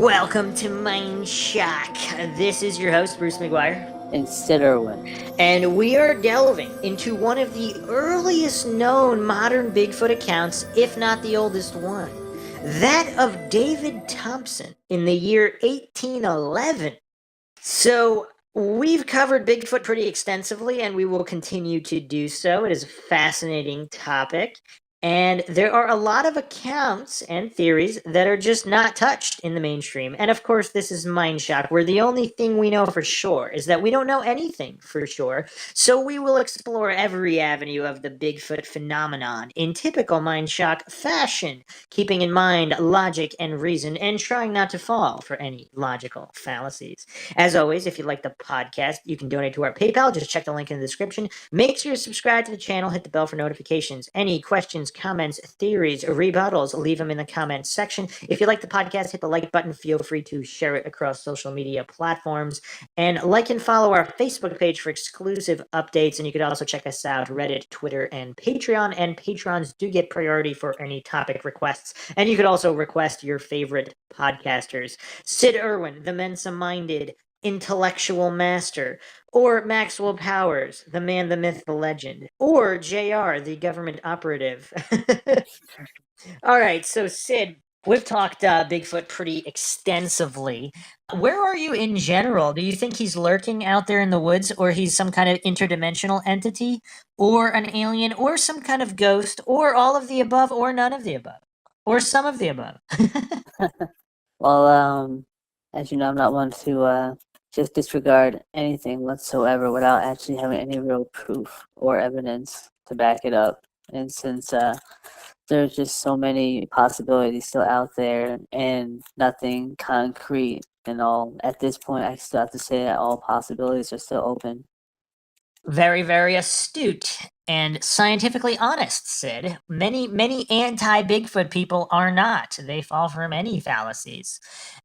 Welcome to MINDSHOCK. This is your host, Bruce McGuire. And Sid Irwin. And we are delving into one of the earliest known modern Bigfoot accounts, if not the oldest one. That of David Thompson in the year 1811. So, we've covered Bigfoot pretty extensively, and we will continue to do so. It is a fascinating topic. And there are a lot of accounts and theories that are just not touched in the mainstream. And of course, this is Mindshock, where the only thing we know for sure is that we don't know anything for sure. So we will explore every avenue of the Bigfoot phenomenon in typical Mindshock fashion, keeping in mind logic and reason and trying not to fall for any logical fallacies. As always, if you like the podcast, you can donate to our PayPal. Just check the link in the description. Make sure to subscribe to the channel, hit the bell for notifications. Any questions, comments, theories, rebuttals, leave them in the comments section. If you like the podcast, hit the like button. Feel free to share it across social media platforms. And like and follow our Facebook page for exclusive updates. And you could also check us out Reddit, Twitter, and Patreon. And patrons do get priority for any topic requests. And you could also request your favorite podcasters. Sid Irwin, the Mensa-minded intellectual master, or Maxwell Powers, the man, the myth, the legend, or JR, the government operative. All right, so Sid, we've talked Bigfoot pretty extensively. Where are you in general? Do you think he's lurking out there in the woods, or he's some kind of interdimensional entity, or an alien, or some kind of ghost, or all of the above, or none of the above, or some of the above? Well, as you know, I'm not one to just disregard anything whatsoever without actually having any real proof or evidence to back it up. And since there's just so many possibilities still out there and nothing concrete and all, at this point, I still have to say that all possibilities are still open. Very, very astute and scientifically honest, Sid. Many anti-Bigfoot people are not. They fall for many fallacies.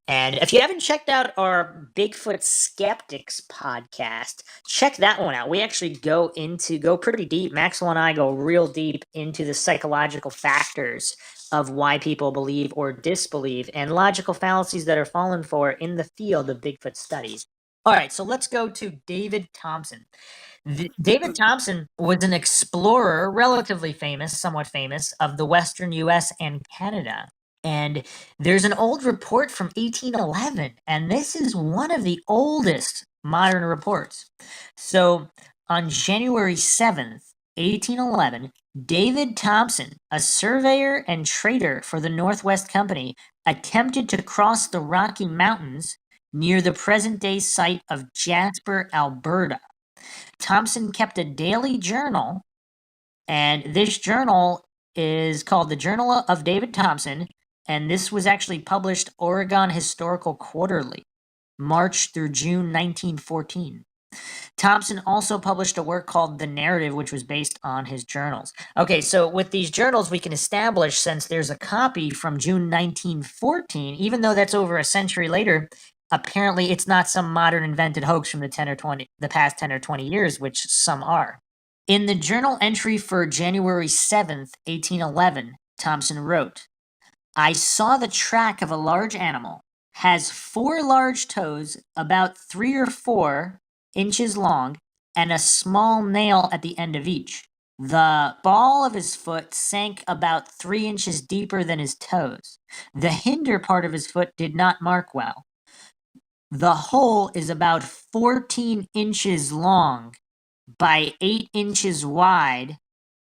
And if you haven't checked out our Bigfoot Skeptics podcast, check that one out. We actually go pretty deep. Maxwell and I go real deep into the psychological factors of why people believe or disbelieve and logical fallacies that are fallen for in the field of Bigfoot studies. All right, so let's go to David Thompson. David Thompson was an explorer, relatively famous, somewhat famous, of the Western US and Canada. And there's an old report from 1811, and this is one of the oldest modern reports. So on January 7th, 1811, David Thompson, a surveyor and trader for the Northwest Company, attempted to cross the Rocky Mountains near the present-day site of Jasper, Alberta. Thompson kept a daily journal, and this journal is called the Journal of David Thompson, and this was actually published Oregon Historical Quarterly, March through June 1914. Thompson also published a work called The Narrative, which was based on his journals. Okay, so with these journals, we can establish, since there's a copy from June 1914, even though that's over a century later, apparently it's not some modern invented hoax from the past 10 or 20 years, which some are. In the journal entry for January 7th, 1811, Thompson wrote, "I saw the track of a large animal, has 4 large toes, about 3 or 4 inches long, and a small nail at the end of each. The ball of his foot sank about 3 inches deeper than his toes. The hinder part of his foot did not mark well. The hole is about 14 inches long by 8 inches wide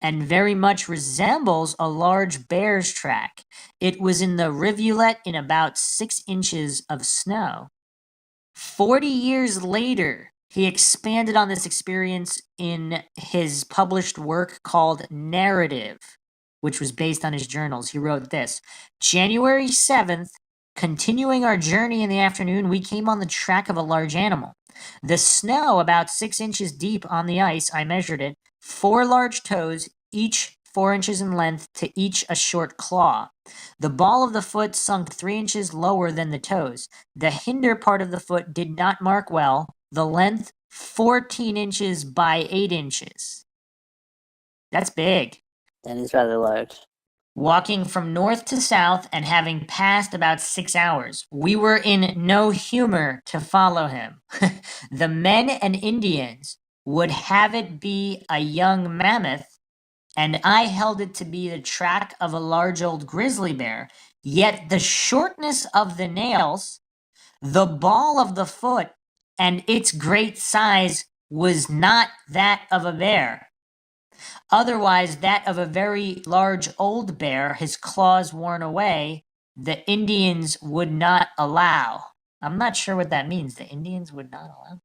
and very much resembles a large bear's track. It was in the rivulet in about 6 inches of snow." 40 years later, he expanded on this experience in his published work called Narrative, which was based on his journals. He wrote this: "January 7th, continuing our journey in the afternoon, we came on the track of a large animal. The snow about 6 inches deep on the ice, I measured it, 4 large toes, each 4 inches in length, to each a short claw. The ball of the foot sunk 3 inches lower than the toes. The hinder part of the foot did not mark well. The length 14 inches by 8 inches. That's big. That is rather large. walking from north to south and having passed about 6 hours. We were in no humor to follow him. The men and Indians would have it be a young mammoth, and I held it to be the track of a large old grizzly bear. Yet the shortness of the nails, the ball of the foot, and its great size was not that of a bear. Otherwise, that of a very large old bear, his claws worn away, the Indians would not allow. I'm not sure what that means. The Indians would not allow.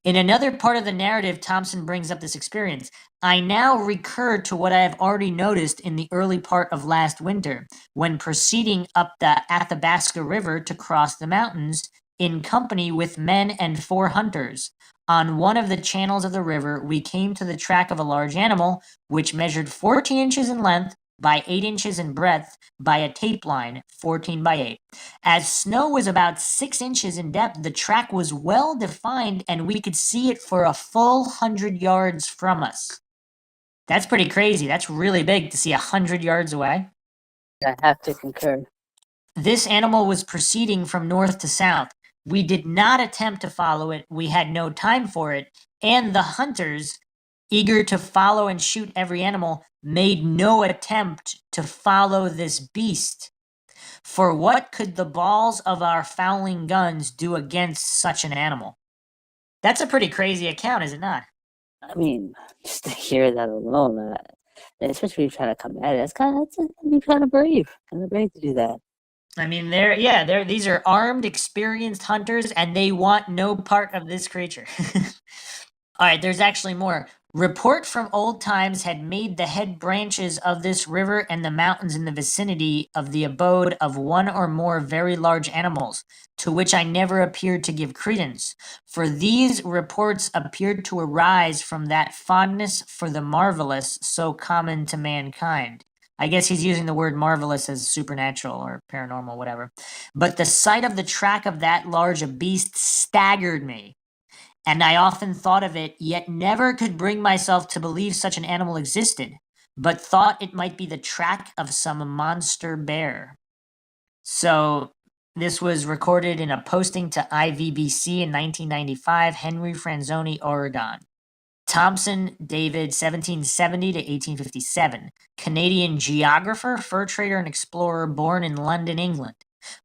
In another part of the narrative, Thompson brings up this experience. I now recur to what I have already noticed in the early part of last winter, when proceeding up the Athabasca River to cross the mountains in company with men and 4 hunters. On one of the channels of the river, we came to the track of a large animal, which measured 14 inches in length by 8 inches in breadth by a tape line, 14 by 8. As snow was about 6 inches in depth, the track was well defined and we could see it for a full 100 yards from us. That's pretty crazy. That's really big to see 100 yards away. I have to concur. This animal was proceeding from north to south. We did not attempt to follow it. We had no time for it. And the hunters, eager to follow and shoot every animal, made no attempt to follow this beast. For what could the balls of our fowling guns do against such an animal? That's a pretty crazy account, is it not? I mean, just to hear that alone, especially when you're trying to come at it, it's kind of brave to do that. I mean, these are armed, experienced hunters, and they want no part of this creature. All right, there's actually more. Report from old times had made the head branches of this river and the mountains in the vicinity of the abode of one or more very large animals, to which I never appeared to give credence, for these reports appeared to arise from that fondness for the marvelous so common to mankind. I guess he's using the word marvelous as supernatural or paranormal, whatever. But the sight of the track of that large a beast staggered me, and I often thought of it, yet never could bring myself to believe such an animal existed, but thought it might be the track of some monster bear. So this was recorded in a posting to IVBC in 1995, Henry Franzoni, Oregon. Thompson, David, 1770 to 1857, Canadian geographer, fur trader, and explorer born in London, England.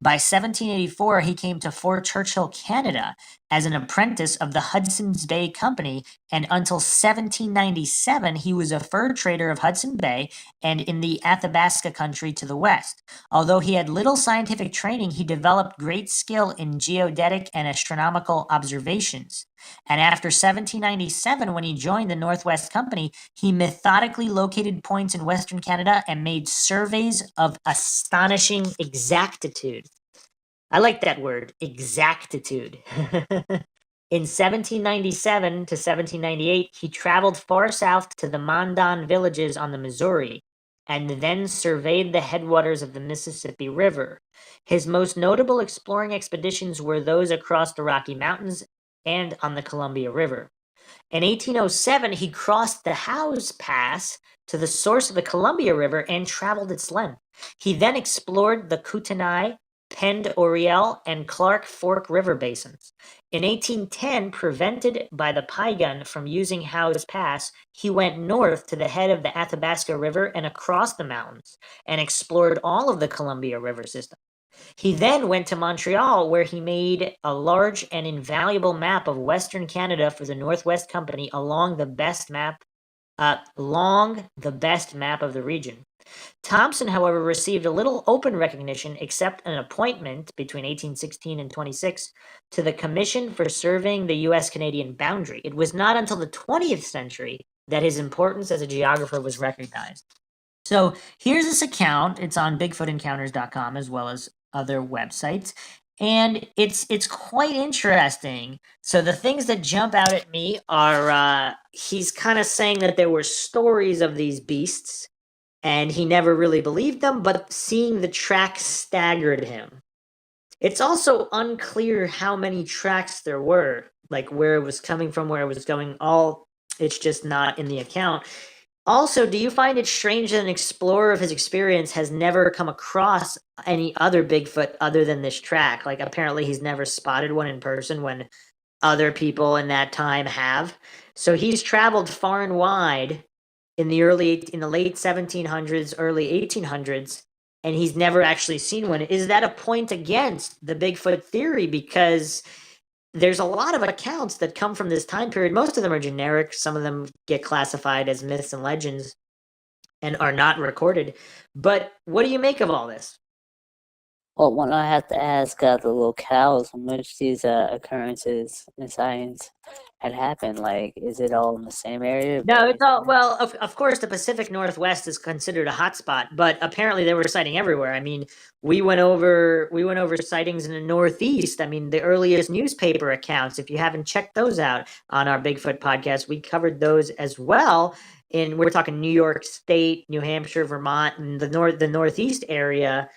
By 1784, he came to Fort Churchill, Canada, as an apprentice of the Hudson's Bay Company, and until 1797, he was a fur trader of Hudson Bay and in the Athabasca country to the west. Although he had little scientific training, he developed great skill in geodetic and astronomical observations. And after 1797, when he joined the Northwest Company, he methodically located points in Western Canada and made surveys of astonishing exactitude. I like that word, exactitude. In 1797 to 1798, he traveled far south to the Mandan villages on the Missouri, and then surveyed the headwaters of the Mississippi River. His most notable exploring expeditions were those across the Rocky Mountains and on the Columbia River. In 1807, he crossed the Howes Pass to the source of the Columbia River and traveled its length. He then explored the Kootenai, Pend Oriel, and Clark Fork River basins. In 1810, prevented by the Piegan from using Howes Pass, he went north to the head of the Athabasca River and across the mountains, and explored all of the Columbia River system. He then went to Montreal, where he made a large and invaluable map of Western Canada for the Northwest Company along the best map of the region. Thompson, however, received a little open recognition, except an appointment between 1816 and 26 to the Commission for Surveying the U.S.-Canadian Boundary. It was not until the 20th century that his importance as a geographer was recognized. So here's this account. It's on BigfootEncounters.com as well as other websites, and it's quite interesting. So the things that jump out at me are he's kind of saying that there were stories of these beasts, and he never really believed them, but seeing the tracks staggered him. It's also unclear how many tracks there were, like where it was coming from, where it was going. It's just not in the account. Also, do you find it strange that an explorer of his experience has never come across any other Bigfoot other than this track? Like, apparently, he's never spotted one in person when other people in that time have. So he's traveled far and wide in the late 1700s, early 1800s, and he's never actually seen one. Is that a point against the Bigfoot theory? Because there's a lot of accounts that come from this time period. Most of them are generic. Some of them get classified as myths and legends and are not recorded. But what do you make of all this? Well, one I have to ask the locales in which these occurrences in science had happened. Like, is it all in the same area? No, it's Various all areas? well. Of course, the Pacific Northwest is considered a hotspot, but apparently they were sighting everywhere. I mean, we went over sightings in the Northeast. I mean, the earliest newspaper accounts. If you haven't checked those out on our Bigfoot podcast, we covered those as well. In we're talking New York State, New Hampshire, Vermont, and the Northeast area.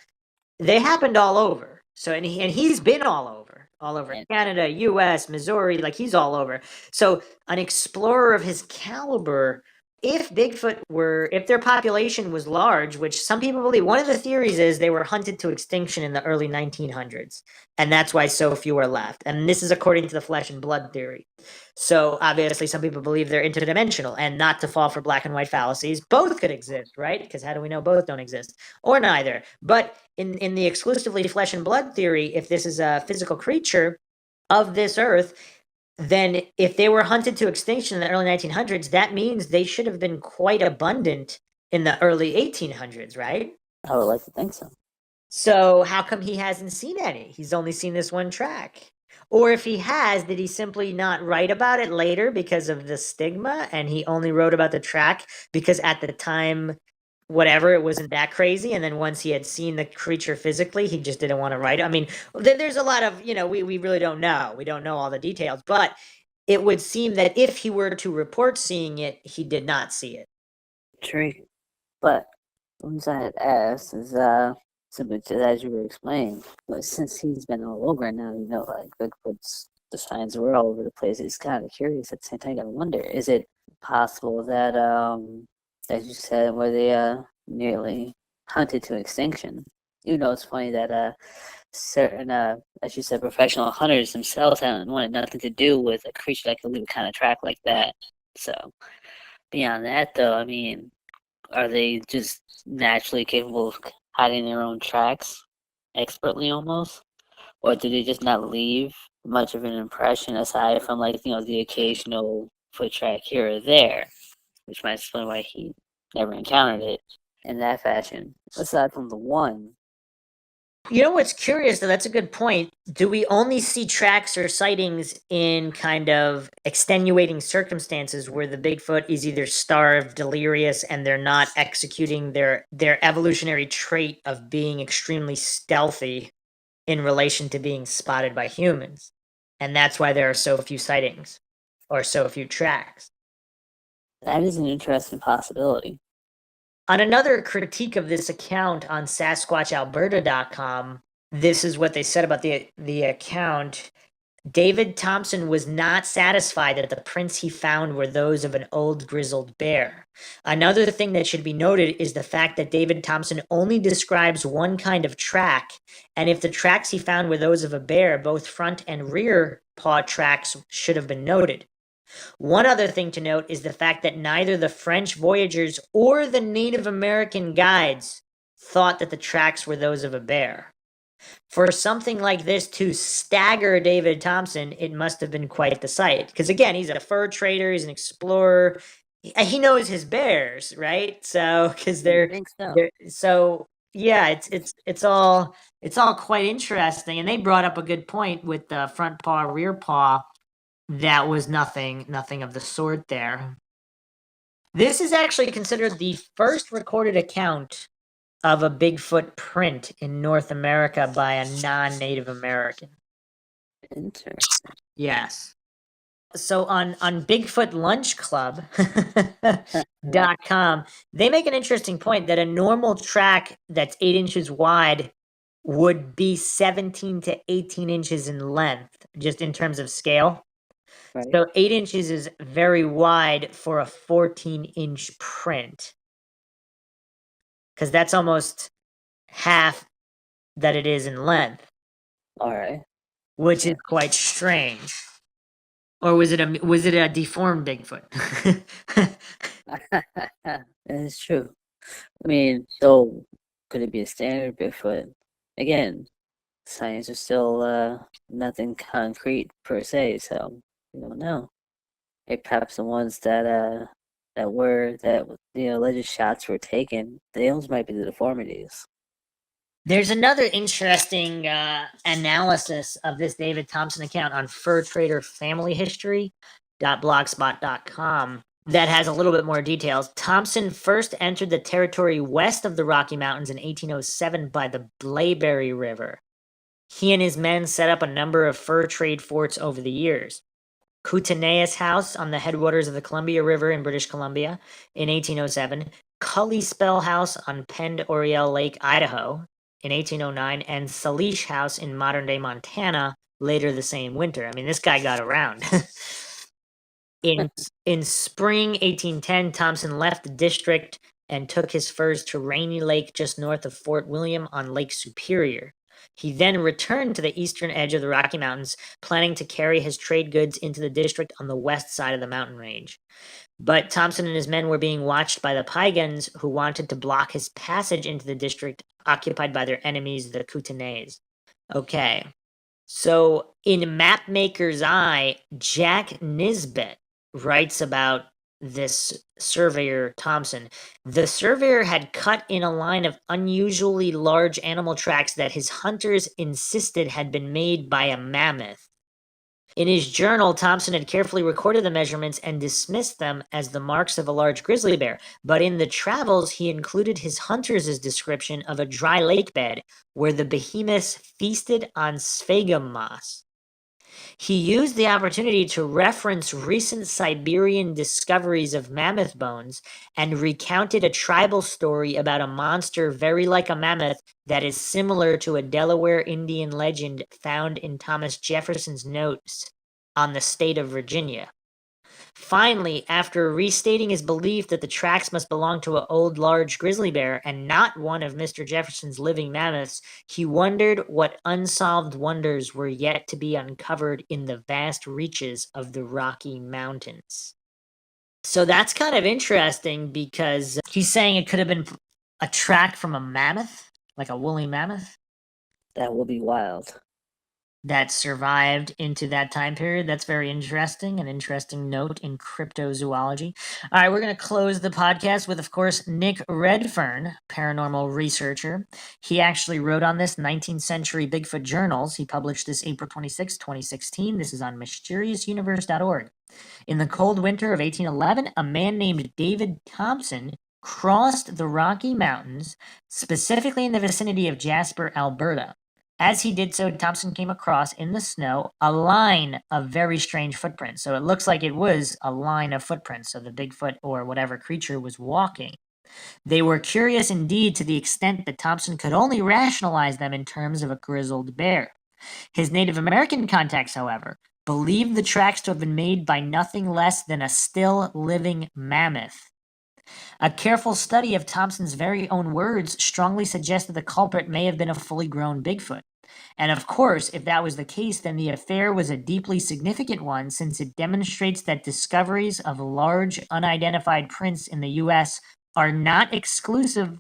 They happened all over. So he's been all over And Canada, U.S., Missouri, like he's all over. So an explorer of his caliber, if their population was large, which some people believe, one of the theories is they were hunted to extinction in the early 1900s, and that's why so few are left. And this is according to the flesh and blood theory. So obviously, some people believe they're interdimensional, and not to fall for black and white fallacies, both could exist, right? Because how do we know both don't exist, or neither? But in the exclusively flesh and blood theory, if this is a physical creature of this earth, then if they were hunted to extinction in the early 1900s, that means they should have been quite abundant in the early 1800s, right? I would like to think so. So how come he hasn't seen any? He's only seen this one track. Or if he has, did he simply not write about it later because of the stigma and he only wrote about the track because at the time, whatever, it wasn't that crazy, and then once he had seen the creature physically, he just didn't want to write it? I mean, there's a lot of, we really don't know. We don't know all the details, but it would seem that if he were to report seeing it, he did not see it. True. But the ones I had asked is simply just as you were explaining, but since he's been all over now, like Bigfoot's the signs were all over the place. It's kind of curious at the same time. I wonder, is it possible that as you said, were they nearly hunted to extinction? It's funny that certain as you said, professional hunters themselves haven't wanted nothing to do with a creature that could leave a kind of track like that. So beyond that, though, I mean, are they just naturally capable of hiding their own tracks expertly almost? Or do they just not leave much of an impression aside from, like, the occasional foot track here or there, which might explain why he never encountered it in that fashion, aside from the one. You know what's curious, though? That's a good point. Do we only see tracks or sightings in kind of extenuating circumstances where the Bigfoot is either starved, delirious, and they're not executing their evolutionary trait of being extremely stealthy in relation to being spotted by humans? And that's why there are so few sightings or so few tracks. That is an interesting possibility. On another critique of this account on sasquatchalberta.com, this is what they said about the account. David Thompson was not satisfied that the prints he found were those of an old grizzled bear. Another thing that should be noted is the fact that David Thompson only describes one kind of track, and if the tracks he found were those of a bear, both front and rear paw tracks should have been noted. One other thing to note is the fact that neither the French voyagers or the Native American guides thought that the tracks were those of a bear. For something like this to stagger David Thompson, it must have been quite the sight. Because again, he's a fur trader, he's an explorer. He knows his bears, right? So, because I they're, think so. they're so yeah, it's all quite interesting. And they brought up a good point with the front paw, rear paw. That was nothing of the sort there. This is actually considered the first recorded account of a Bigfoot print in North America by a non-Native American. Interesting. Yes. So on Bigfoot Lunch Club.com, they make an interesting point that a normal track that's 8 inches wide would be 17 to 18 inches in length, just in terms of scale. Right. So 8 inches is very wide for a 14-inch print. Because that's almost half that it is in length, All right. which is So quite strange. Or was it a deformed Bigfoot? that is true. I mean, so could it be a standard Bigfoot? Again, science is still nothing concrete per se, so we don't know. Maybe perhaps the ones that the alleged shots were taken, those might be the deformities. There's another interesting analysis of this David Thompson account on Fur Trader Family History.blogspot.com that has a little bit more details. Thompson first entered the territory west of the Rocky Mountains in 1807 by the Blaeberry River. He and his men set up a number of fur trade forts over the years. Kootenays House on the headwaters of the Columbia River in British Columbia in 1807, Cully Spell House on Pend Oriel Lake, Idaho in 1809, and Salish House in modern-day Montana later the same winter. I mean, this guy got around. In spring 1810, Thompson left the district and took his furs to Rainy Lake just north of Fort William on Lake Superior. He then returned to the eastern edge of the Rocky Mountains, planning to carry his trade goods into the district on the west side of the mountain range. But Thompson and his men were being watched by the Piegans, who wanted to block his passage into the district occupied by their enemies, the Kootenays. Okay, so in Mapmaker's Eye, Jack Nisbet writes about this surveyor Thompson. The surveyor had cut in a line of unusually large animal tracks that his hunters insisted had been made by a mammoth. In his journal, Thompson had carefully recorded the measurements and dismissed them as the marks of a large grizzly bear, but in the travels he included his hunters' description of a dry lake bed where the behemoths feasted on sphagum moss. He used the opportunity to reference recent Siberian discoveries of mammoth bones and recounted a tribal story about a monster very like a mammoth that is similar to a Delaware Indian legend found in Thomas Jefferson's notes on the state of Virginia. Finally, after restating his belief that the tracks must belong to an old large grizzly bear and not one of Mr. Jefferson's living mammoths, he wondered what unsolved wonders were yet to be uncovered in the vast reaches of the Rocky Mountains. So that's kind of interesting because he's saying it could have been a track from a mammoth, like a woolly mammoth, That will be wild. that survived into that time period. That's very interesting, an interesting note in cryptozoology. All right, we're going to close the podcast with, of course, Nick Redfern, paranormal researcher. He actually wrote on this 19th Century Bigfoot Journals. He published this April 26, 2016. This is on mysteriousuniverse.org. In the cold winter of 1811, a man named David Thompson crossed the Rocky Mountains, specifically in the vicinity of Jasper, Alberta. As he did so, Thompson came across in the snow a line of very strange footprints. So it looks like it was a line of footprints. So the Bigfoot or whatever creature was walking. They were curious indeed to the extent that Thompson could only rationalize them in terms of a grizzled bear. His Native American contacts, however, believed the tracks to have been made by nothing less than a still living mammoth. A careful study of Thompson's very own words strongly suggests that the culprit may have been a fully grown Bigfoot. And of course, if that was the case, then the affair was a deeply significant one since it demonstrates that discoveries of large unidentified prints in the U.S. are not exclusive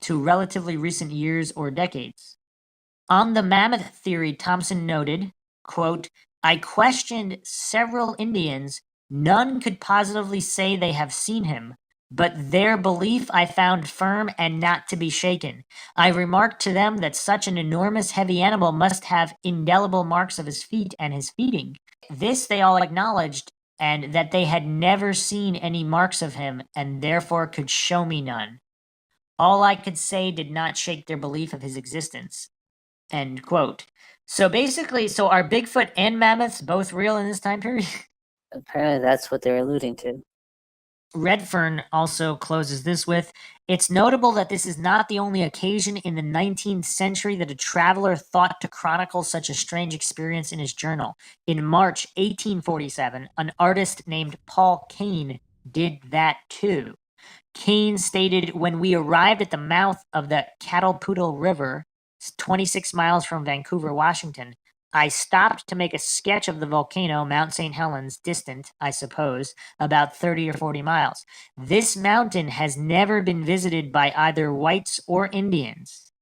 to relatively recent years or decades. On the mammoth theory, Thompson noted, quote, I questioned several Indians. None could positively say they have seen him, but their belief I found firm and not to be shaken. I remarked to them that such an enormous heavy animal must have indelible marks of his feet and his feeding. This they all acknowledged, and that they had never seen any marks of him, and therefore could show me none. All I could say did not shake their belief of his existence. End quote. So basically, so are Bigfoot and mammoths both real in this time period? Apparently, that's what they're alluding to. Redfern also closes this with, it's notable that this is not the only occasion in the 19th century that a traveler thought to chronicle such a strange experience in his journal. In March 1847, an artist named Paul Kane did that too. Kane stated, when we arrived at the mouth of the Catalpoodle River, 26 miles from Vancouver, Washington, I stopped to make a sketch of the volcano, Mount St. Helens, distant, I suppose, about 30 or 40 miles. This mountain has never been visited by either whites or Indians.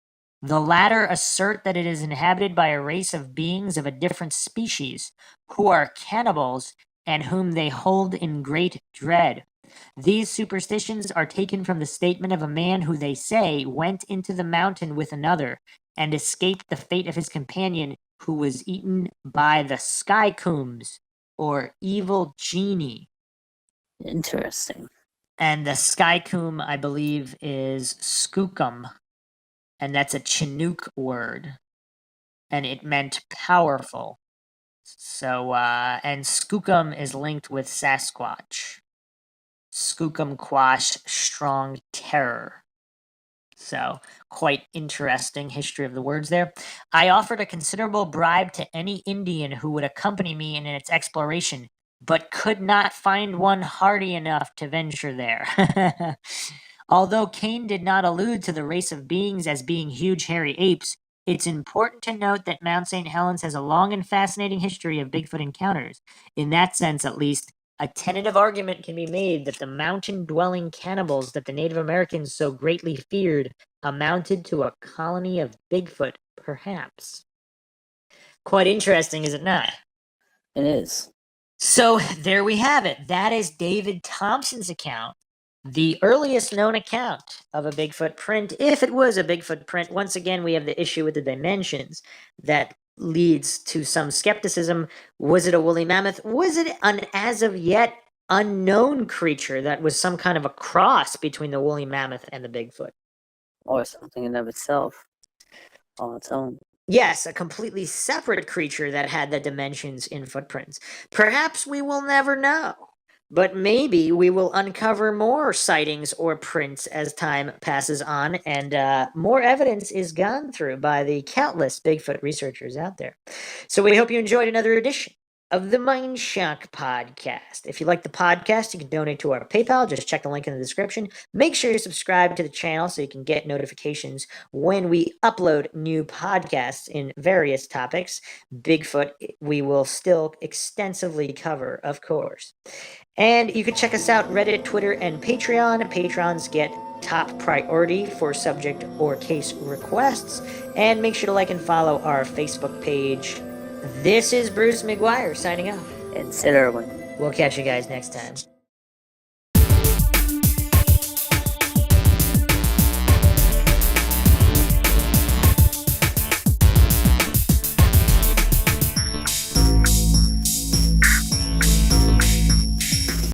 The latter assert that it is inhabited by a race of beings of a different species, who are cannibals and whom they hold in great dread. These superstitions are taken from the statement of a man who, they say, went into the mountain with another and escaped the fate of his companion, who was eaten by the skycooms, or evil genie. Interesting. And the skycoom, I believe, is skookum, and that's a Chinook word, and it meant powerful. So, and skookum is linked with Sasquatch. Skookum quash, strong terror. So, quite interesting history of the words there. I offered a considerable bribe to any Indian who would accompany me in its exploration, but could not find one hardy enough to venture there. Although Kane did not allude to the race of beings as being huge hairy apes, it's important to note that Mount St. Helens has a long and fascinating history of Bigfoot encounters. In that sense, at least, a tentative argument can be made that the mountain-dwelling cannibals that the Native Americans so greatly feared amounted to a colony of Bigfoot, perhaps. Quite interesting, is it not? It is. So there we have it. That is David Thompson's account, the earliest known account of a Bigfoot print. If it was a Bigfoot print, once again, we have the issue with the dimensions that leads to some skepticism. Was it a woolly mammoth? Was it an as of yet unknown creature that was some kind of a cross between the woolly mammoth and the Bigfoot? Or something in of itself, on its own. Yes, a completely separate creature that had the dimensions in footprints. Perhaps we will never know. But maybe we will uncover more sightings or prints as time passes on and more evidence is gone through by the countless Bigfoot researchers out there. So we hope you enjoyed another edition of the MindShock podcast. If you like the podcast, you can donate to our PayPal. Just check the link in the description. Make sure you subscribe to the channel so you can get notifications when we upload new podcasts in various topics. Bigfoot, we will still extensively cover, of course. And you can check us out Reddit, Twitter, and Patreon. Patrons get top priority for subject or case requests. And make sure to like and follow our Facebook page. This is Bruce McGuire signing off. And Sid Irwin. We'll catch you guys next time.